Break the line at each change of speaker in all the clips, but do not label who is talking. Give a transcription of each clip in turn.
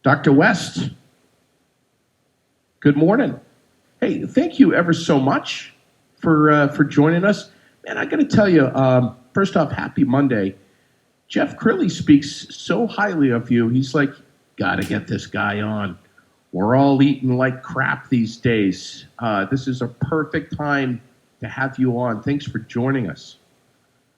Dr. West, good morning. Hey, thank you ever so much for joining us. Man, I got to tell you, first off, happy Monday. Jeff Crilly speaks so highly of you. He's like, got to get this guy on. We're all eating like crap these days. This is a perfect time to have you on. Thanks for joining us.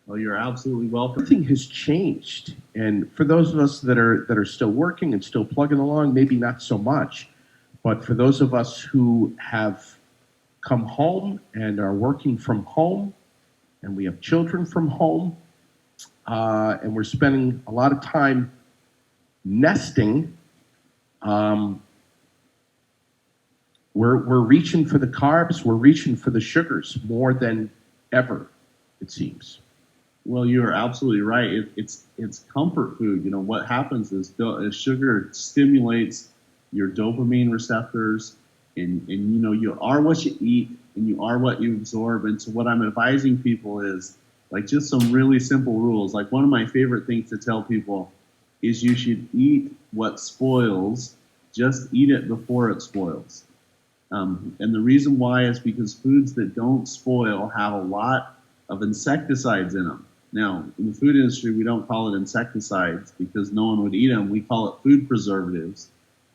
Well, you're absolutely welcome.
Everything has changed, and for those of us that are still working and still plugging along, maybe not so much. But for those of us who have come home and are working from home, and we have children from home, and we're spending a lot of time nesting, we're reaching for the carbs, we're reaching for the sugars more than ever, it seems.
Well, you're absolutely right. It's comfort food. You know what happens is sugar stimulates your dopamine receptors, and you know you are what you eat, and you are what you absorb. And so what I'm advising people is like just some really simple rules. Like one of my favorite things to tell people is you should eat what spoils. Just eat it before it spoils. And the reason why is because foods that don't spoil have a lot of insecticides in them. Now, in the food industry, we don't call it insecticides because no one would eat them. We call it food preservatives.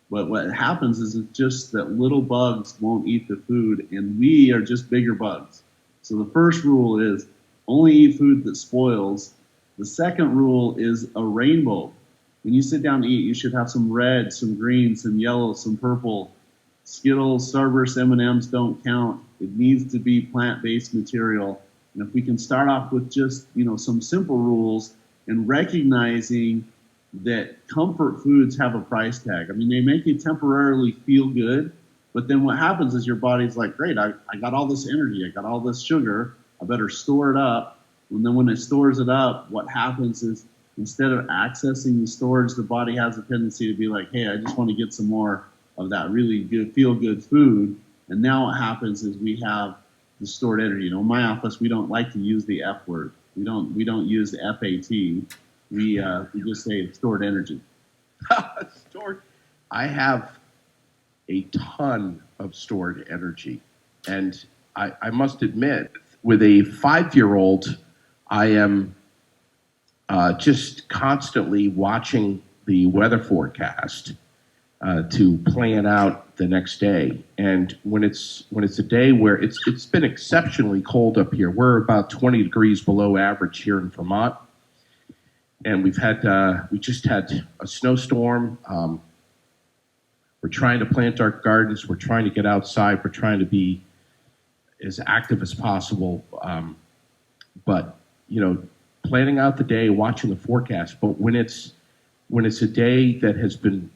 But what happens is it's just that little bugs won't eat the food, and we are just bigger bugs. So the first rule is only eat food that spoils. The second rule is a rainbow. When you sit down to eat, you should have some red, some green, some yellow, some purple. Skittles, Starburst, M&Ms don't count. It needs to be plant-based material. And if we can start off with just, some simple rules and recognizing that comfort foods have a price tag. I mean, they make you temporarily feel good, but then what happens is your body's like, great, I got all this energy, I got all this sugar, I better store it up. And then when it stores it up, what happens is instead of accessing the storage, the body has a tendency to be like, hey, I just want to get some more of that really good, feel-good food. And now what happens is we have the stored energy. In my office, we don't like to use the F word. We don't use the FAT. We just say stored energy.
Stored. I have a ton of stored energy, and I must admit, with a 5-year-old, I am just constantly watching the weather forecast to plan out the next day. And when it's a day where it's been exceptionally cold up here, we're about 20 degrees below average here in Vermont, and we just had a snowstorm. We're trying to plant our gardens. We're trying to get outside. We're trying to be as active as possible. But planning out the day, watching the forecast. But when it's a day that has been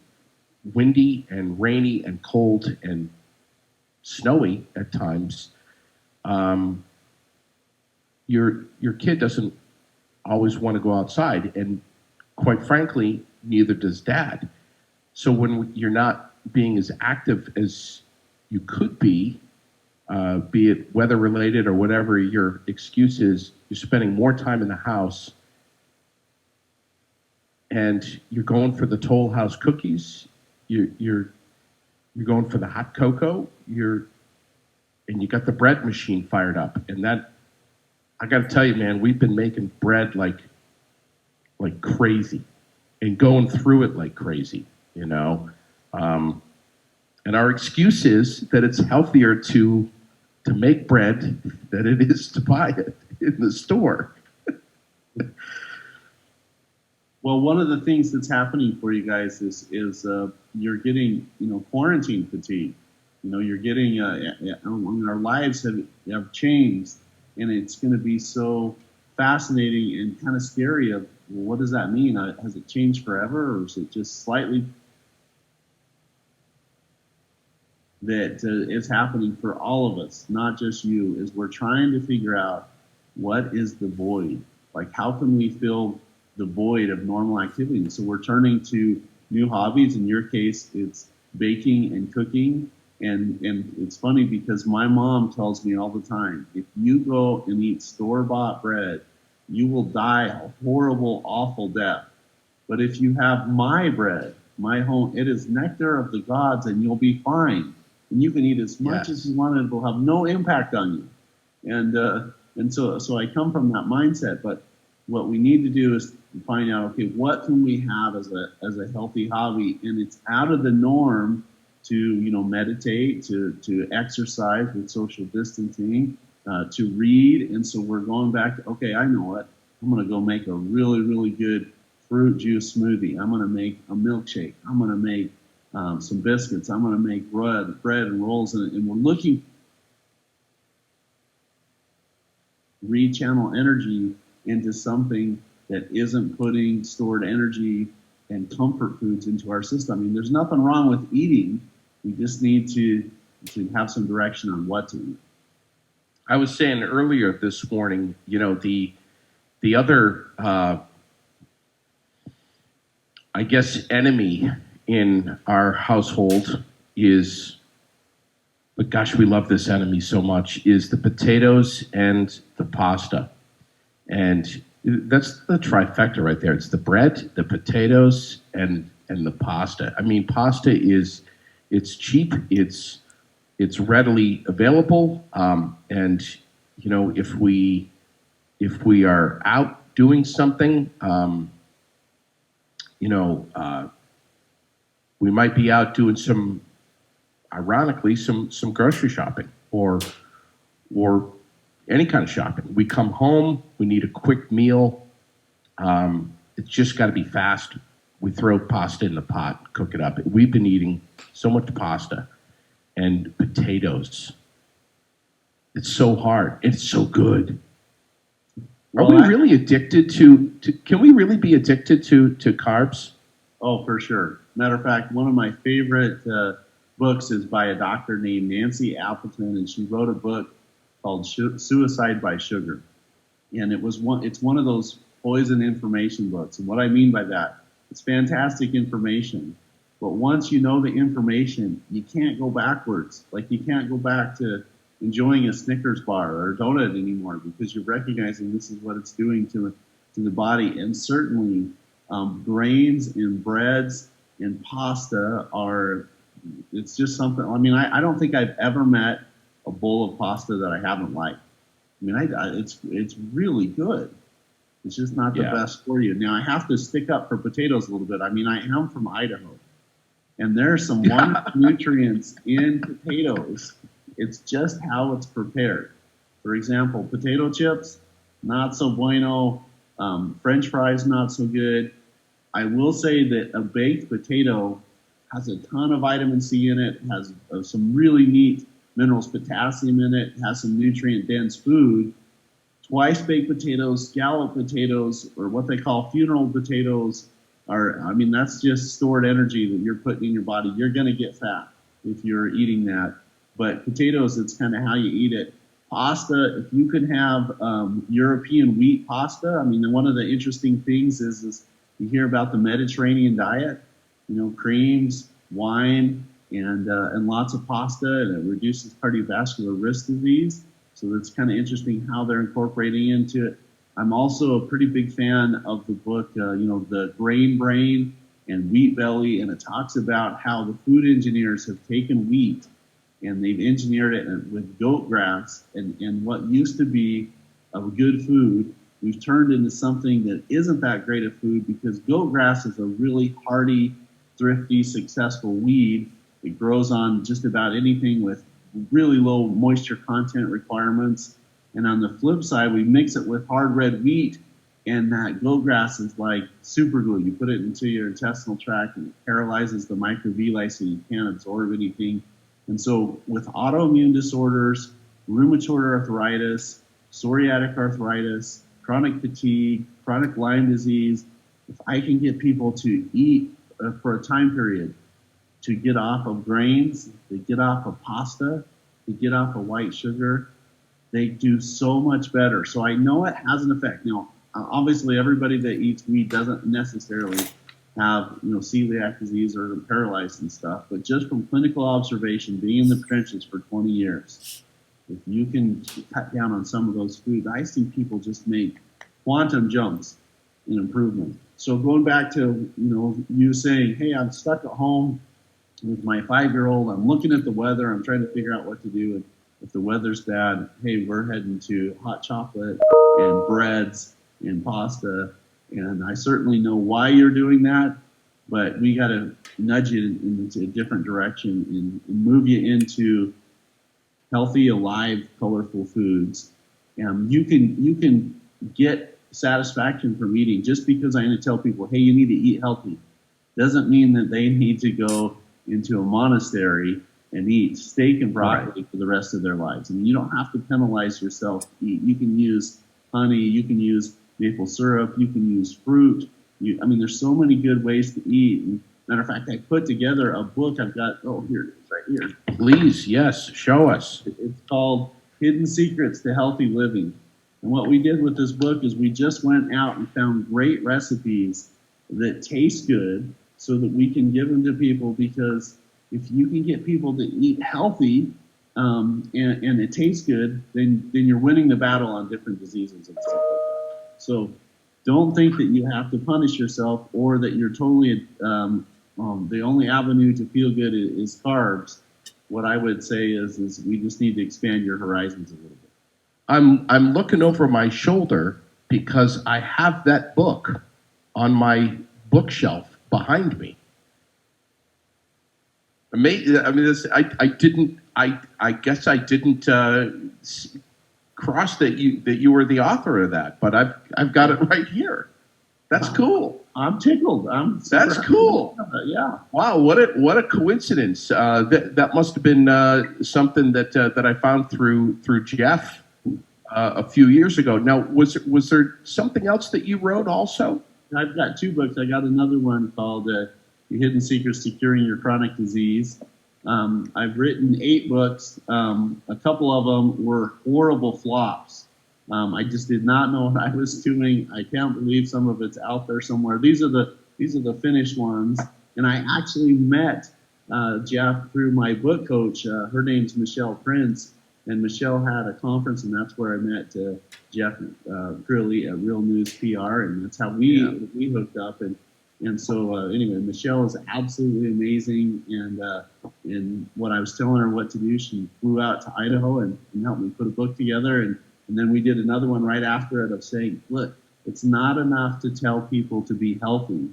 windy and rainy and cold and snowy at times, your kid doesn't always want to go outside, and quite frankly, neither does dad. So when you're not being as active as you could be it weather related or whatever your excuse is, you're spending more time in the house, and you're going for the Toll House cookies. You're going for the hot cocoa. And you got the bread machine fired up, and that, I got to tell you, man, we've been making bread like crazy, and going through it like crazy, And our excuse is that it's healthier to make bread than it is to buy it in the store.
Well, one of the things that's happening for you guys is you're getting quarantine fatigue. You're getting our lives have changed, and it's going to be so fascinating and kind of scary. Of what does that mean? Has it changed forever, or is it just slightly? That is happening for all of us, not just you. Is we're trying to figure out what is the void. Like, how can we fill the void of normal activity? So we're turning to new hobbies. In your case, it's baking and cooking. And it's funny because my mom tells me all the time, if you go and eat store-bought bread, you will die a horrible, awful death. But if you have my bread, my home, it is nectar of the gods, and you'll be fine. And you can eat as much as you want, and it will have no impact on you. And so I come from that mindset. But what we need to do is find out, okay, what can we have as a healthy hobby? And it's out of the norm to meditate, to exercise with social distancing, to read. And so we're going back to, okay, I know it. I'm going to go make a really, really good fruit juice smoothie. I'm going to make a milkshake. I'm going to make some biscuits. I'm going to make bread and rolls. And we're looking to rechannel energy into something that isn't putting stored energy and comfort foods into our system. I mean, there's nothing wrong with eating. We just need to have some direction on what to eat.
I was saying earlier this morning, the other, I guess, enemy in our household is, but gosh, we love this enemy so much, is the potatoes and the pasta. And that's the trifecta right there. It's the bread, the potatoes, and the pasta. I mean, pasta it's cheap, it's readily available, and if we are out doing something, we might be out doing some grocery shopping or any kind of shopping. We come home, we need a quick meal. It's just got to be fast. We throw pasta in the pot, cook it up. We've been eating so much pasta and potatoes. It's so hard. It's so good. Are we really addicted to can we really be addicted to carbs?
Oh, for sure. Matter of fact, one of my favorite books is by a doctor named Nancy Appleton, and she wrote a book called Suicide by Sugar. And it's one of those poison information books. And what I mean by that, it's fantastic information. But once you know the information, you can't go backwards. Like, you can't go back to enjoying a Snickers bar or a donut anymore, because you're recognizing this is what it's doing to the body. And certainly grains and breads and pasta it's just something. I mean, I don't think I've ever met a bowl of pasta that I haven't liked. I mean, it's really good. It's just not the best for you. Now, I have to stick up for potatoes a little bit. I mean, I am from Idaho, and there's some wonderful nutrients in potatoes. It's just how it's prepared. For example, potato chips, not so bueno. French fries, not so good. I will say that a baked potato has a ton of vitamin C in it, has some really neat minerals, potassium in it, has some nutrient-dense food. Twice baked potatoes, scallop potatoes, or what they call funeral potatoes, that's just stored energy that you're putting in your body. You're going to get fat if you're eating that. But potatoes, it's kind of how you eat it. Pasta, if you can have European wheat pasta, I mean, one of the interesting things is you hear about the Mediterranean diet, creams, wine, and lots of pasta, and it reduces cardiovascular risk disease. So that's kind of interesting how they're incorporating into it. I'm also a pretty big fan of the book, The Grain Brain and Wheat Belly, and it talks about how the food engineers have taken wheat and they've engineered it with goat grass, and what used to be a good food, we've turned into something that isn't that great of food, because goat grass is a really hardy, thrifty, successful weed. It grows on just about anything with really low moisture content requirements. And on the flip side, we mix it with hard red wheat, and that goat grass is like super glue. You put it into your intestinal tract, and it paralyzes the microvilli so you can't absorb anything. And so with autoimmune disorders, rheumatoid arthritis, psoriatic arthritis, chronic fatigue, chronic Lyme disease, if I can get people to eat for a time period, to get off of grains, they get off of pasta, they get off of white sugar, they do so much better. So I know it has an effect. Now, obviously, everybody that eats wheat doesn't necessarily have celiac disease or paralyzed and stuff, but just from clinical observation, being in the trenches for 20 years, if you can cut down on some of those foods, I see people just make quantum jumps in improvement. So going back to, you saying, hey, I'm stuck at home with my 5-year-old. I'm looking at the weather. I'm trying to figure out what to do. And if the weather's bad, hey, we're heading to hot chocolate and breads and pasta. And I certainly know why you're doing that, but we got to nudge you into a different direction and move you into healthy, alive, colorful foods. You can get satisfaction from eating. Just because I'm going to tell people, hey, you need to eat healthy, doesn't mean that they need to go into a monastery and eat steak and broccoli for the rest of their lives. I mean, you don't have to penalize yourself to eat. You can use honey, you can use maple syrup, you can use fruit. There's so many good ways to eat. And matter of fact, I put together a book. I've got, here it is right here.
Please, yes, show us.
It's called Hidden Secrets to Healthy Living. And what we did with this book is we just went out and found great recipes that taste good so that we can give them to people, because if you can get people to eat healthy and it tastes good, then you're winning the battle on different diseases and stuff like that. So don't think that you have to punish yourself, or that you're totally the only avenue to feel good is carbs. What I would say is we just need to expand your horizons a little bit.
I'm looking over my shoulder because I have that book on my bookshelf behind me. I guess I didn't cross that you were the author of that, but I've got it right here. That's cool.
I'm tickled.
That's cool.
Yeah.
Wow. What a coincidence. That must have been something that I found through Jeff a few years ago. Now, was there something else that you wrote also?
I've got 2 books. I got another one called The Hidden Secrets to Curing Your Chronic Disease. I've written 8 books. A couple of them were horrible flops. I just did not know what I was doing. I can't believe some of it's out there somewhere. These are the finished ones. And I actually met Jeff through my book coach. Her name's Michelle Prince. And Michelle had a conference, and that's where I met Jeff Curley at Real News PR, and that's how we hooked up. And so anyway, Michelle is absolutely amazing. And what I was telling her what to do, she flew out to Idaho and helped me put a book together. And then we did another one right after it of saying, look, it's not enough to tell people to be healthy.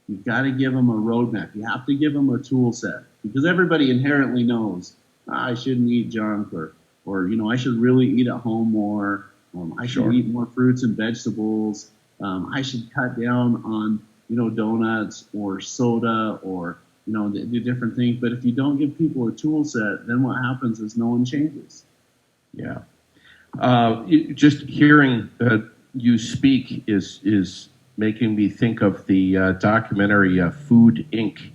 You've got to give them a roadmap. You have to give them a tool set, because everybody inherently knows I shouldn't eat junk, or I should really eat at home more. I should eat more fruits and vegetables. I should cut down on, donuts or soda or, the different things. But if you don't give people a tool set, then what happens is no one changes.
Yeah. Just hearing you speak is making me think of the documentary Food Inc.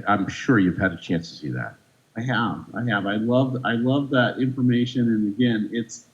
I'm sure you've had a chance to see that.
I have. I love that information. And again, it's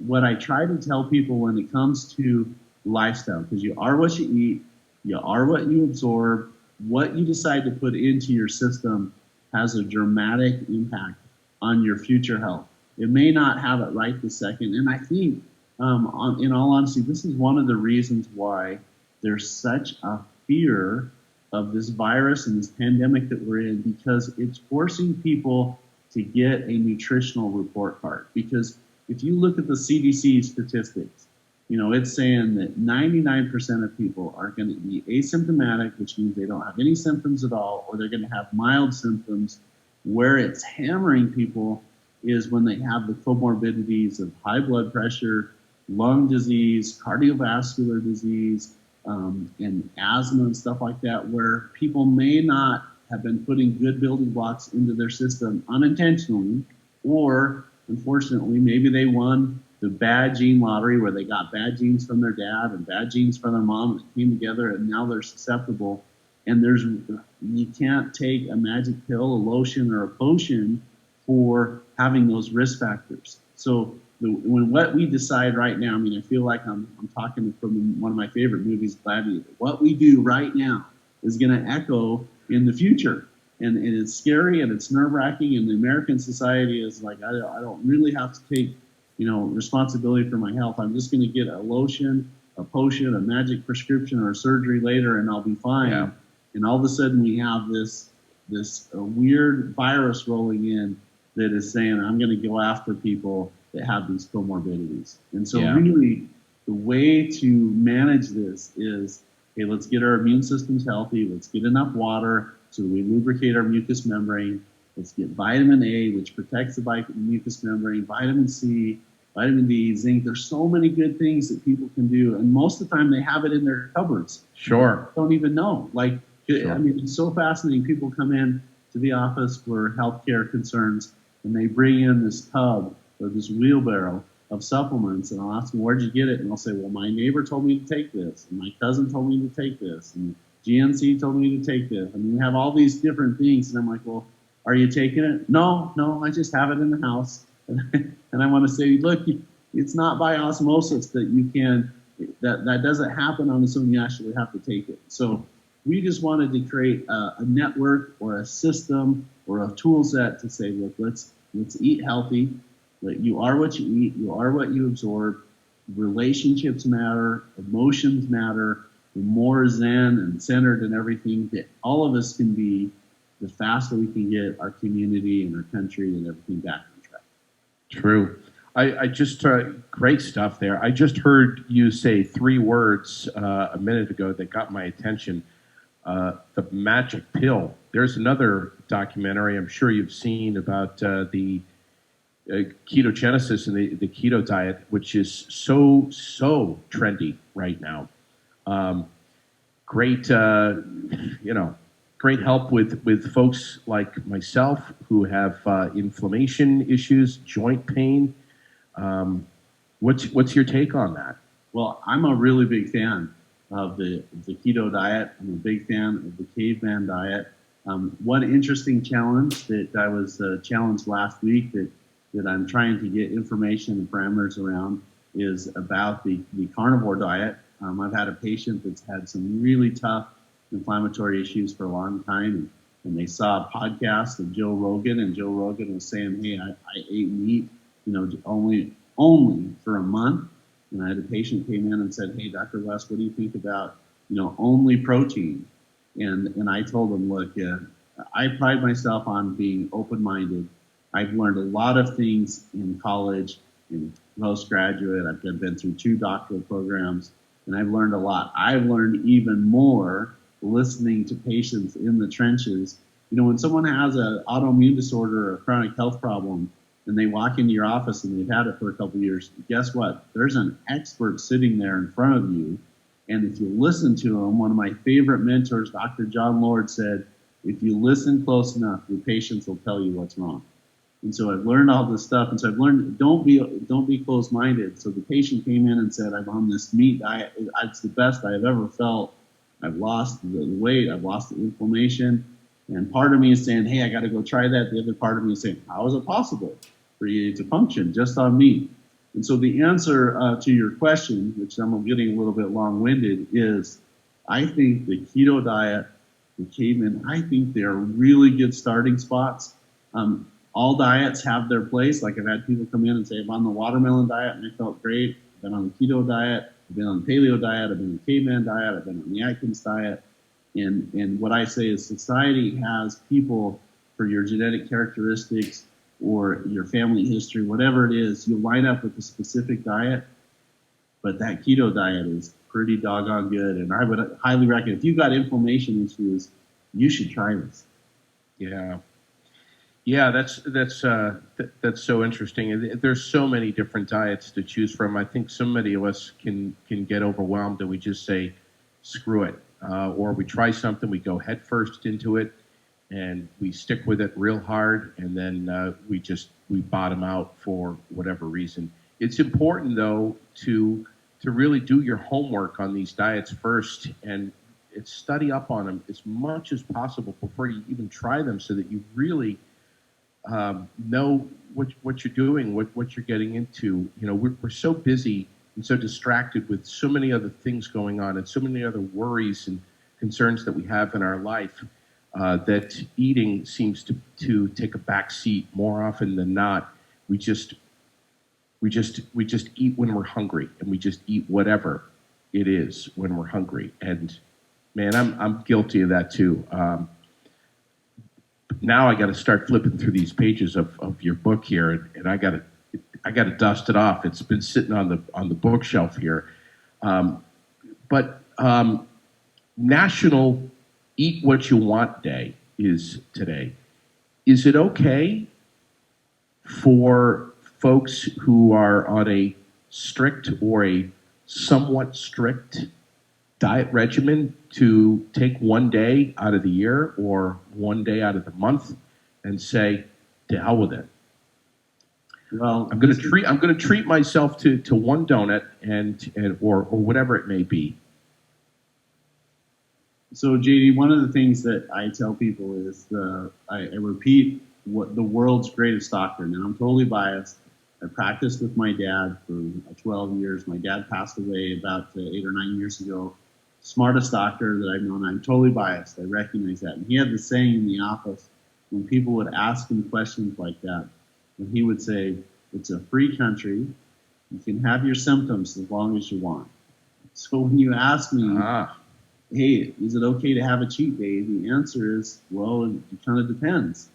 what I try to tell people when it comes to lifestyle, because you are what you eat, you are what you absorb. What you decide to put into your system has a dramatic impact on your future health. It may not have it right this second. And I think, in all honesty, this is one of the reasons why there's such a fear of this virus and this pandemic that we're in, because it's forcing people to get a nutritional report card. Because if you look at the CDC statistics, it's saying that 99% of people are going to be asymptomatic, which means they don't have any symptoms at all, or they're going to have mild symptoms. Where it's hammering people is when they have the comorbidities of high blood pressure, lung disease, cardiovascular disease, and asthma and stuff like that, where people may not have been putting good building blocks into their system unintentionally, or unfortunately, maybe they won the bad gene lottery where they got bad genes from their dad and bad genes from their mom that came together, and now they're susceptible. And you can't take a magic pill, a lotion, or a potion for having those risk factors. So when what we decide right now, I feel like I'm talking from one of my favorite movies, Gladiator. What we do right now is going to echo in the future. And it's scary and it's nerve-wracking, and the American society is like, I don't really have to take responsibility for my health. I'm just going to get a lotion a potion, a magic prescription, or a surgery later, and I'll be fine.
Yeah.
And all of a sudden, we have this weird virus rolling in that is saying, I'm going to go after people that have these comorbidities. And so really, the way to manage this is, okay, let's get our immune systems healthy. Let's get enough water so that we lubricate our mucous membrane. Let's get vitamin A, which protects the mucous membrane, vitamin C, vitamin D, zinc. There's so many good things that people can do. And most of the time, they have it in their cupboards.
Sure.
Don't even know. Like,
sure.
I mean, it's so fascinating. People come in to the office for healthcare concerns, and they bring in this tub or this wheelbarrow of supplements, and I'll ask them, where'd you get it? And they'll say, well, my neighbor told me to take this, and my cousin told me to take this, and GNC told me to take this. I mean, we have all these different things, and I'm like, well, are you taking it? No, I just have it in the house. And I want to say, look, it's not by osmosis that you can, that doesn't happen on its own. You actually have to take it. So we just wanted to create a network or a system or a tool set to say, look, let's eat healthy. You are what you eat. You are what you absorb. Relationships matter. Emotions matter. The more zen and centered and everything that all of us can be, the faster we can get our community and our country and everything back on track.
True. I just, great stuff there. I just heard you say 3 words a minute ago that got my attention. The magic pill. There's another documentary I'm sure you've seen about the ketogenesis and the keto diet, which is so trendy right now. Great, great help with folks like myself who have inflammation issues, joint pain. What's your take on that?
Well, I'm a really big fan of the keto diet. I'm a big fan of the caveman diet. One interesting challenge that I was challenged last week that I'm trying to get information and parameters around is about the carnivore diet. I've had a patient that's had some really tough inflammatory issues for a long time, and they saw a podcast of Joe Rogan, and Joe Rogan was saying, hey, I ate meat, only for a month. And I had a patient came in and said, hey, Dr. West, what do you think about, only protein? And I told him, look, I pride myself on being open-minded. I've learned a lot of things in college, in postgraduate. I've been through 2 doctoral programs, and I've learned a lot. I've learned even more listening to patients in the trenches. When someone has an autoimmune disorder or a chronic health problem, and they walk into your office and they've had it for a couple of years, guess what? There's an expert sitting there in front of you. And if you listen to him, one of my favorite mentors, Dr. John Lord, said, if you listen close enough, your patients will tell you what's wrong. And so I've learned all this stuff. And so I've learned, don't be closed-minded. So the patient came in and said, I'm on this meat diet. It's the best I've ever felt. I've lost the weight. I've lost the inflammation. And part of me is saying, hey, I got to go try that. The other part of me is saying, how is it possible for you to function just on meat? And so the answer to your question, which I'm getting a little bit long-winded, is I think the keto diet, the caveman, I think they're really good starting spots. All diets have their place. Like I've had people come in and say, I'm on the watermelon diet and I felt great. I've been on the keto diet. I've been on the paleo diet. I've been on the caveman diet. I've been on the Atkins diet. And what I say is society has people for your genetic characteristics or your family history, whatever it is, you'll line up with a specific diet. But that keto diet is pretty doggone good. And I would highly recommend, if you've got inflammation issues, you should try this.
Yeah. Yeah, that's so interesting. There's so many different diets to choose from. I think so many of us can get overwhelmed and we just say, screw it. Or we try something, we go head first into it, and we stick with it real hard, and then we bottom out for whatever reason. It's important, though, to really do your homework on these diets first and study up on them as much as possible before you even try them, so that you really know what you're doing, what you're getting into. We're so busy and so distracted with so many other things going on and so many other worries and concerns that we have in our life that eating seems to take a back seat more often than not. We just eat when we're hungry, and we just eat whatever. it is when we're hungry. And man, I'm guilty of that too. Now I got to start flipping through these pages of your book here, and I got to dust it off. It's been sitting on the bookshelf here. But National Eat What You Want Day is today. Is it okay for folks who are on a strict or a somewhat strict diet regimen to take one day out of the year or one day out of the month and say, to hell with it?
Well,
I'm going to treat myself to one donut and or whatever it may be.
So, JD, one of the things that I tell people is I repeat what the world's greatest doctor. Now, I'm totally biased. I practiced with my dad for 12 years. My dad passed away about 8 or 9 years ago. Smartest doctor that I've known. I'm totally biased. I recognize that. And he had the saying in the office when people would ask him questions like that, and he would say, "It's a free country. You can have your symptoms as long as you want." So when you ask me, hey, is it okay to have a cheat day? The answer is, well, it kind of depends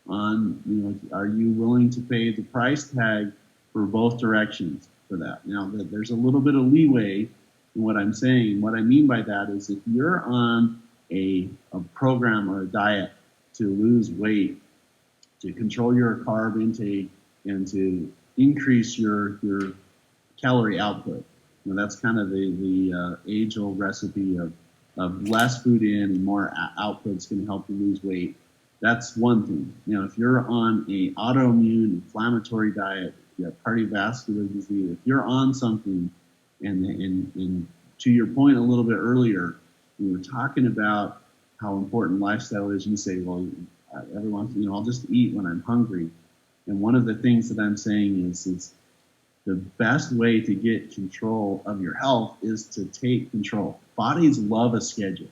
on, are you willing to pay the price tag for both directions for that? Now, there's a little bit of leeway in what I'm saying. What I mean by that is if you're on a program or a diet to lose weight, to control your carb intake, and to increase your calorie output, that's kind of the age-old recipe of less food in and more output is going to help you lose weight. That's one thing. If you're on a autoimmune inflammatory diet, you have cardiovascular disease, if you're on something, and to your point a little bit earlier, we were talking about how important lifestyle is. You say, well, everyone, I'll just eat when I'm hungry. And one of the things that I'm saying is the best way to get control of your health is to take control. Bodies love a schedule.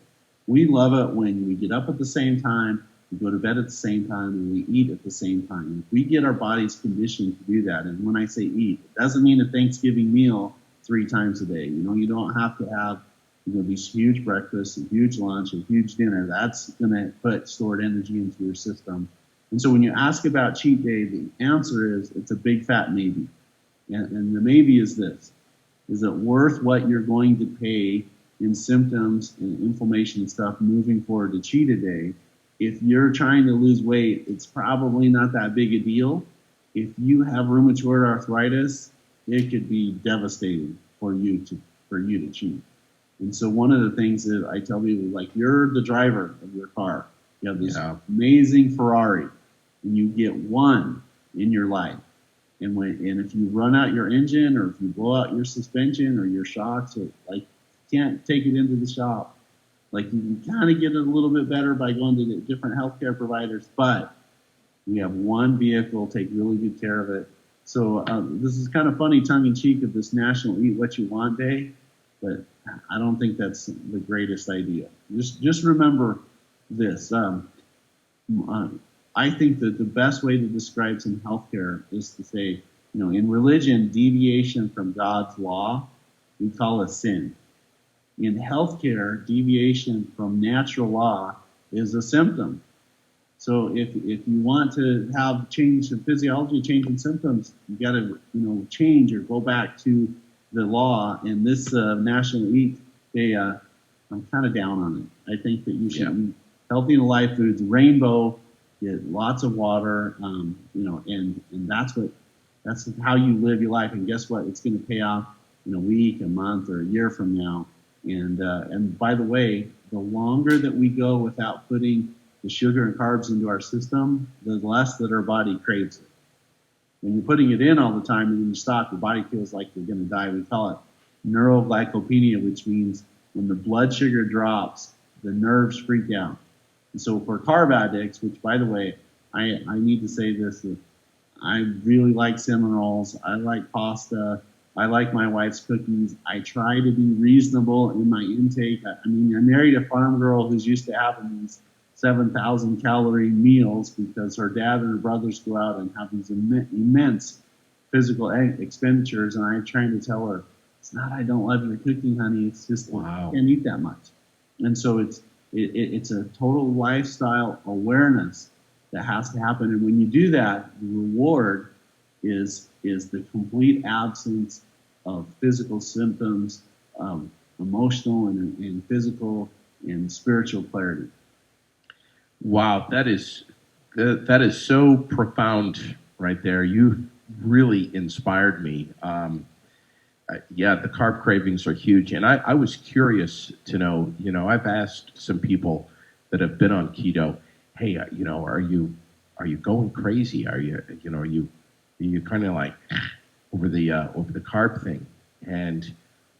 We love it when we get up at the same time, we go to bed at the same time, and we eat at the same time. If we get our bodies conditioned to do that, and when I say eat, it doesn't mean a Thanksgiving meal 3 times a day. You don't have to have these huge breakfasts, a huge lunch, a huge dinner. That's going to put stored energy into your system. And so when you ask about cheat day, the answer is it's a big fat maybe. And the maybe is this: is it worth what you're going to pay in symptoms and inflammation and stuff moving forward to cheat a day? If you're trying to lose weight, it's probably not that big a deal. If you have rheumatoid arthritis, it could be devastating for you to cheat. And so one of the things that I tell people, like, you're the driver of your car. You have this amazing Ferrari, and you get one in your life. And if you run out your engine, or if you blow out your suspension or your shocks, or you can't take it into the shop. You can kind of get it a little bit better by going to different healthcare providers, but we have one vehicle, take really good care of it. So this is kind of funny, tongue-in-cheek, of this National Eat What You Want Day, but I don't think that's the greatest idea. Just remember this. I think that the best way to describe some healthcare is to say, in religion, deviation from God's law, we call it sin. In healthcare, deviation from natural law is a symptom. So if you want to have change in physiology, change in symptoms, you got to change or go back to the law. And this National Eat Day, I'm kind of down on it. I think that you should eat healthy and alive foods, rainbow, get lots of water, and that's how you live your life. And guess what? It's going to pay off in a week, a month, or a year from now. And by the way, the longer that we go without putting the sugar and carbs into our system, the less that our body craves it. When you're putting it in all the time and then you stop, your body feels like you're going to die. We call it neuroglycopenia, which means when the blood sugar drops, the nerves freak out. And so for carb addicts, which, by the way, I need to say this, that I really like cinnamon rolls. I like pasta. I like my wife's cookies. I try to be reasonable in my intake. I married a farm girl who's used to having these 7,000 calorie meals because her dad and her brothers go out and have these immense physical expenditures. And I'm trying to tell her, It's not I don't love your cooking, honey. It's just
Wow.
I can't eat that much. And so it's a total lifestyle awareness that has to happen. And when you do that, the reward is the complete absence of physical symptoms, emotional and physical and spiritual clarity.
Wow, that is so profound right there. You really inspired me. Yeah, the carb cravings are huge, and I was curious to know. I've asked some people that have been on keto, hey, are you going crazy? Are you kind of like over the carb thing? And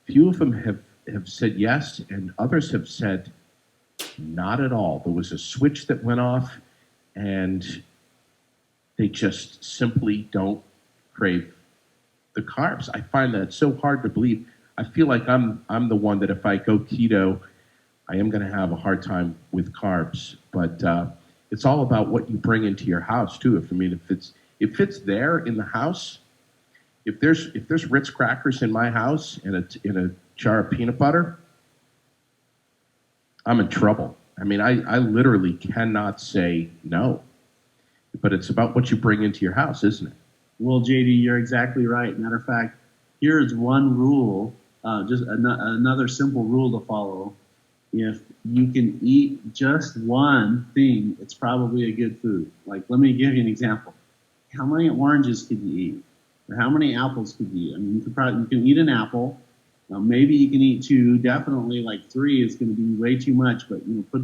few of them have said yes, and others have said not at all. There was a switch that went off, and they just simply don't crave the carbs. I find that so hard to believe. I feel like I'm the one that if I go keto, I am going to have a hard time with carbs. But it's all about what you bring into your house too. If it's there in the house, if there's Ritz crackers in my house and in a jar of peanut butter, I'm in trouble. I mean, I literally cannot say no. But it's about what you bring into your house, isn't it?
Well, JD, you're exactly right. Matter of fact, here's one rule, another simple rule to follow. If you can eat just one thing, it's probably a good food. Like, let me give you an example. How many oranges could you eat? Or how many apples could you eat? I mean, you can eat an apple. Maybe you can eat two. Definitely, like three is going to be way too much. But put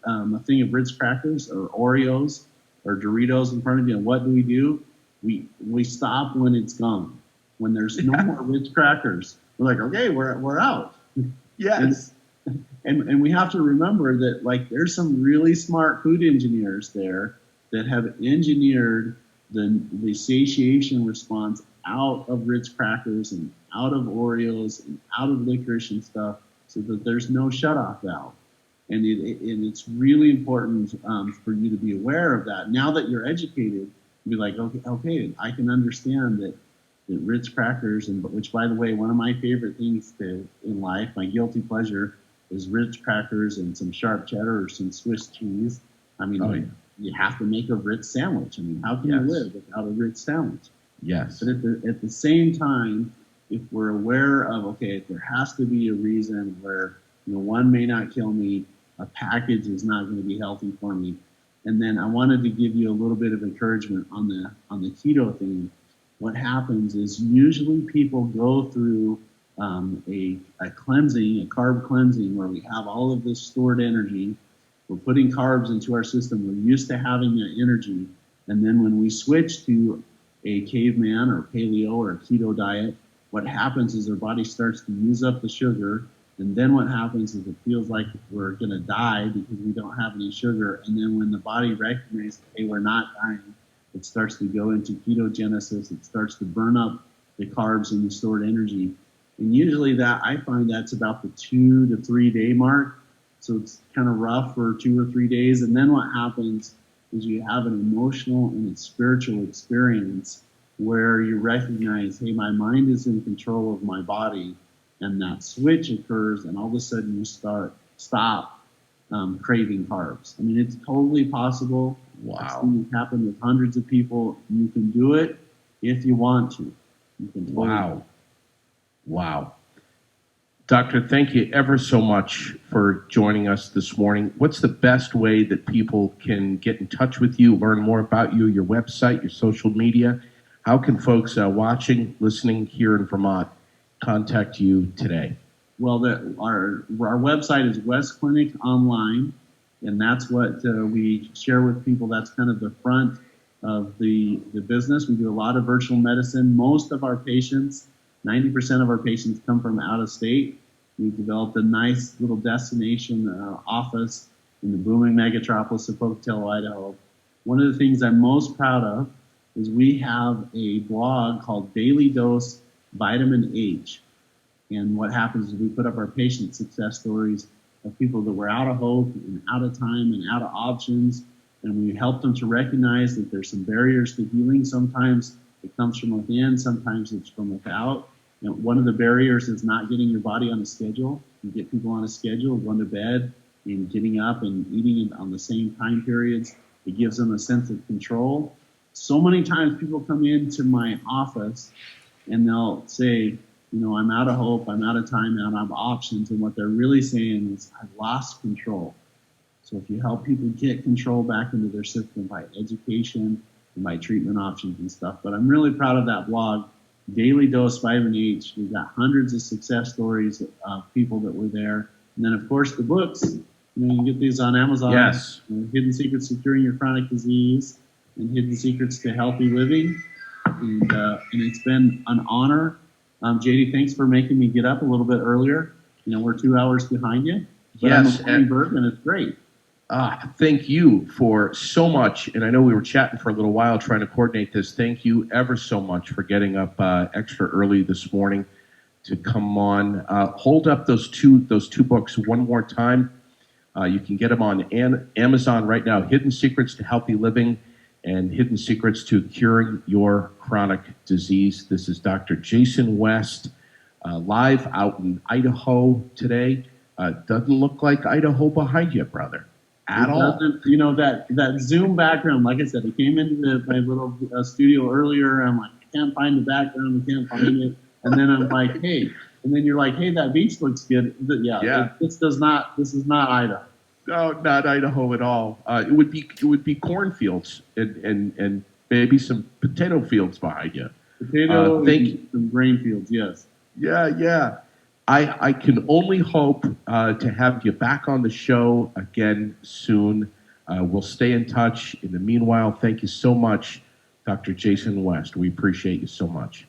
a thing of Ritz crackers or Oreos or Doritos in front of you, and what do? We stop when it's gone. When there's no more Ritz crackers, we're like, okay, we're out.
Yes.
And we have to remember that, like, there's some really smart food engineers there that have engineered the satiation response out of Ritz crackers and out of Oreos and out of licorice and stuff, so that there's no shutoff valve. And it's really important for you to be aware of that. Now that you're educated, be like, okay, I can understand that Ritz crackers, which, by the way, one of my favorite things in life, my guilty pleasure, is Ritz crackers and some sharp cheddar or some Swiss cheese. I mean, you have to make a Ritz sandwich. I mean, how can you live without a Ritz sandwich?
Yes.
But at the same time, if we're aware of, okay, there has to be a reason where, one may not kill me, a package is not going to be healthy for me. And then I wanted to give you a little bit of encouragement on the keto thing. What happens is usually people go through a cleansing, a carb cleansing, where we have all of this stored energy. We're putting carbs into our system. We're used to having that energy. And then when we switch to a caveman or paleo or a keto diet, what happens is our body starts to use up the sugar. And then what happens is it feels like we're going to die because we don't have any sugar. And then when the body recognizes, hey, we're not dying, it starts to go into ketogenesis. It starts to burn up the carbs and the stored energy. And usually I find that's about the 2 to 3 day mark. So it's kind of rough for 2 or 3 days. And then what happens is you have an emotional and a spiritual experience where you recognize, hey, my mind is in control of my body. And that switch occurs, and all of a sudden you stop craving carbs. I mean, it's totally possible.
Wow.
I've seen it happen with hundreds of people. You can do it if you want to. You can totally do it.
Wow. Doctor, thank you ever so much for joining us this morning. What's the best way that people can get in touch with you, learn more about you, your website, your social media? How can folks watching, listening here in Vermont contact you today?
Well, our website is West Clinic Online, and that's what we share with people. That's kind of the front of the business. We do a lot of virtual medicine. Most of our patients, 90% of our patients, come from out of state. We've developed a nice little destination office in the booming megatropolis of Pocatello, Idaho. One of the things I'm most proud of is we have a blog called Daily Dose Vitamin H. And what happens is we put up our patient success stories of people that were out of hope and out of time and out of options. And we help them to recognize that there's some barriers to healing. Sometimes it comes from within, sometimes it's from without. one of the barriers is not getting your body on a schedule. You get people on a schedule, going to bed and getting up and eating on the same time periods. It gives them a sense of control. So many times people come into my office and they'll say, I'm out of hope, I'm out of time, I'm out of options. And what they're really saying is, I've lost control. So if you help people get control back into their system by education and by treatment options and stuff. But I'm really proud of that blog, Daily Dose Vitamin H. We've got hundreds of success stories of people that were there. And then, of course, the books. You can get these on Amazon.
Yes.
Hidden Secrets to Curing Your Chronic Disease and Hidden Secrets to Healthy Living. And it's been an honor. JD, thanks for making me get up a little bit earlier. We're 2 hours behind you. But
Yes.
I'm a morning bird, and it's great.
Thank you for so much. And I know we were chatting for a little while trying to coordinate this. Thank you ever so much for getting up extra early this morning to come on. Hold up those two books one more time. You can get them on Amazon right now. Hidden Secrets to Healthy Living and Hidden Secrets to Curing Your Chronic Disease. This is Dr. Jason West, live out in Idaho today. Doesn't look like Idaho behind you, brother, at all.
That Zoom background, like I said, I came into my little studio earlier. I'm like, I can't find the background. I can't find it. And then I'm like, hey. And then you're like, hey, that beach looks good. Yeah. This is not Idaho.
No, not Idaho at all. It would be cornfields and maybe some potato fields behind you.
Some grain fields, yes.
Yeah. I can only hope to have you back on the show again soon. We'll stay in touch. In the meanwhile, thank you so much, Dr. Jason West. We appreciate you so much.